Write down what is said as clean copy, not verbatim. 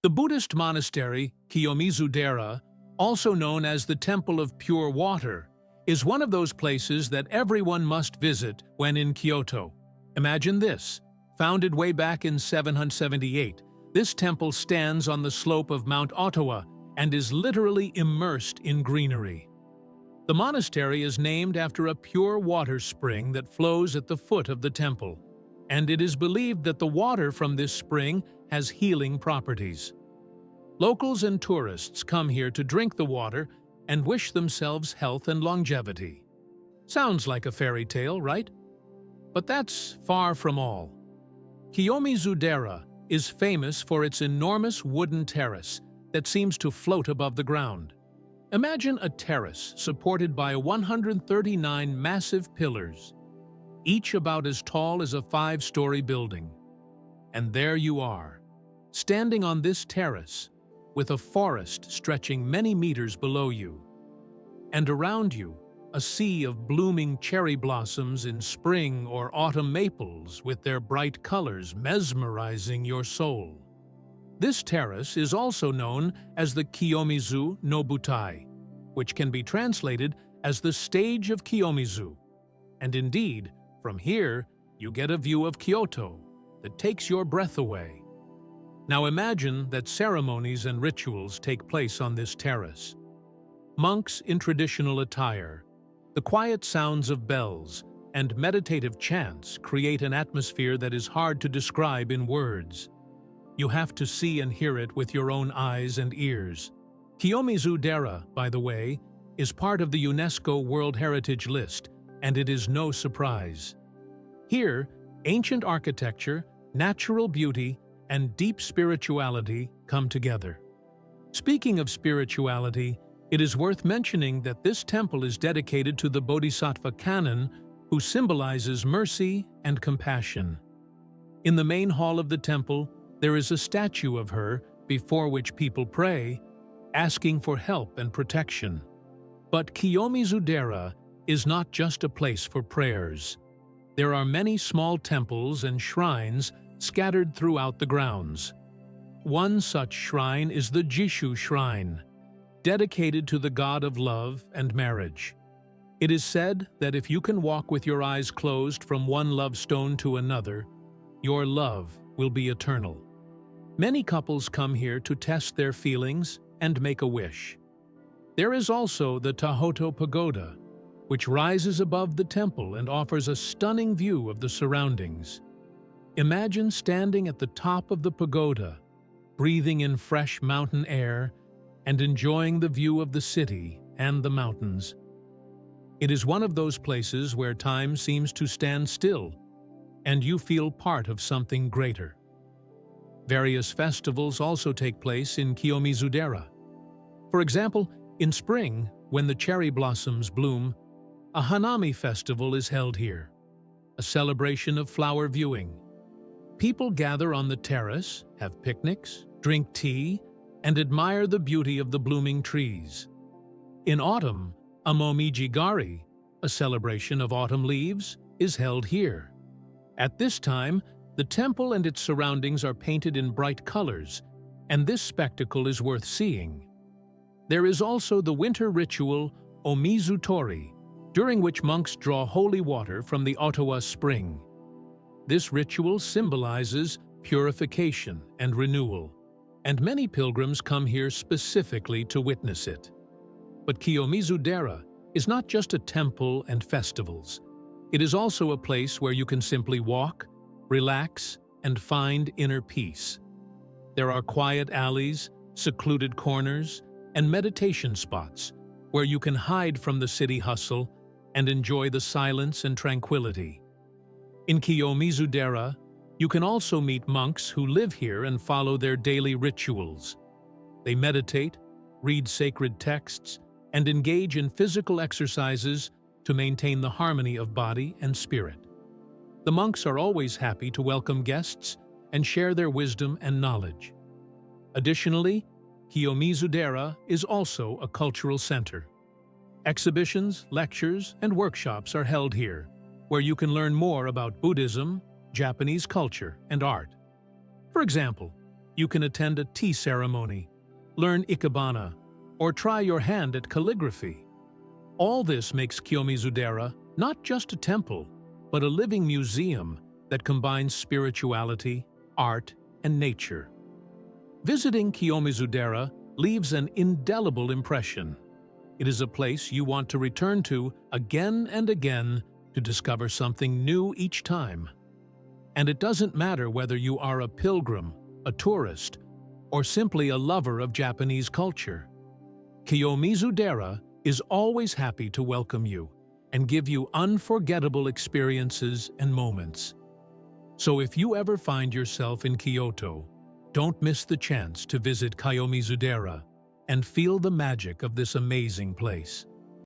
The Buddhist monastery, Kiyomizu-dera, also known as the Temple of Pure Water, is one of those places that everyone must visit when in Kyoto. Imagine this. Founded way back in 778, this temple stands on the slope of Mount Ottawa and is literally immersed in greenery. The monastery is named after a pure water spring that flows at the foot of the temple, and it is believed that the water from this spring has healing properties. Locals and tourists come here to drink the water and wish themselves health and longevity. Sounds like a fairy tale, right? But that's far from all. Kiyomizu-dera is famous for its enormous wooden terrace that seems to float above the ground. Imagine a terrace supported by 139 massive pillars, each about as tall as a 5-story building. And there you are, standing on this terrace, with a forest stretching many meters below you. And around you, a sea of blooming cherry blossoms in spring or autumn maples with their bright colors mesmerizing your soul. This terrace is also known as the Kiyomizu no Butai, which can be translated as the stage of Kiyomizu. And indeed, from here, you get a view of Kyoto that takes your breath away. Now imagine that ceremonies and rituals take place on this terrace. Monks in traditional attire, the quiet sounds of bells, and meditative chants create an atmosphere that is hard to describe in words. You have to see and hear it with your own eyes and ears. Kiyomizu-dera, by the way, is part of the UNESCO World Heritage List, and it is no surprise. Here, ancient architecture, natural beauty, and deep spirituality come together. Speaking of spirituality, it is worth mentioning that this temple is dedicated to the Bodhisattva Kannon, who symbolizes mercy and compassion. In the main hall of the temple, there is a statue of her before which people pray, asking for help and protection. But Kiyomizu-dera is not just a place for prayers. There are many small temples and shrines scattered throughout the grounds. One such shrine is the Jishu Shrine, dedicated to the god of love and marriage. It is said that if you can walk with your eyes closed from one love stone to another, your love will be eternal. Many couples come here to test their feelings and make a wish. There is also the Tahoto Pagoda, which rises above the temple and offers a stunning view of the surroundings. Imagine standing at the top of the pagoda, breathing in fresh mountain air and enjoying the view of the city and the mountains. It is one of those places where time seems to stand still, and you feel part of something greater. Various festivals also take place in Kiyomizu-dera. For example, in spring, when the cherry blossoms bloom, a Hanami festival is held here, a celebration of flower viewing. People gather on the terrace, have picnics, drink tea, and admire the beauty of the blooming trees. In autumn, a Momiji-gari, a celebration of autumn leaves, is held here. At this time, the temple and its surroundings are painted in bright colors, and this spectacle is worth seeing. There is also the winter ritual Omizu-tori, during which monks draw holy water from the Ottawa spring. This ritual symbolizes purification and renewal, and many pilgrims come here specifically to witness it. But Kiyomizu-dera is not just a temple and festivals. It is also a place where you can simply walk, relax, and find inner peace. There are quiet alleys, secluded corners, and meditation spots where you can hide from the city hustle and enjoy the silence and tranquility. In Kiyomizu-dera, you can also meet monks who live here and follow their daily rituals. They meditate, read sacred texts, and engage in physical exercises to maintain the harmony of body and spirit. The monks are always happy to welcome guests and share their wisdom and knowledge. Additionally, Kiyomizu-dera is also a cultural center. Exhibitions, lectures, and workshops are held here, where you can learn more about Buddhism, Japanese culture, and art. For example, You can attend a tea ceremony, learn ikebana, or try your hand at calligraphy. All this makes Kiyomizu-dera not just a temple, but a living museum that combines spirituality, art, and nature. Visiting Kiyomizu-dera leaves an indelible impression. It is a place you want to return to again and again to discover something new each time. And it doesn't matter whether you are a pilgrim, a tourist, or simply a lover of Japanese culture. Kiyomizu-dera is always happy to welcome you and give you unforgettable experiences and moments. So if you ever find yourself in Kyoto, don't miss the chance to visit Kiyomizu-dera and feel the magic of this amazing place.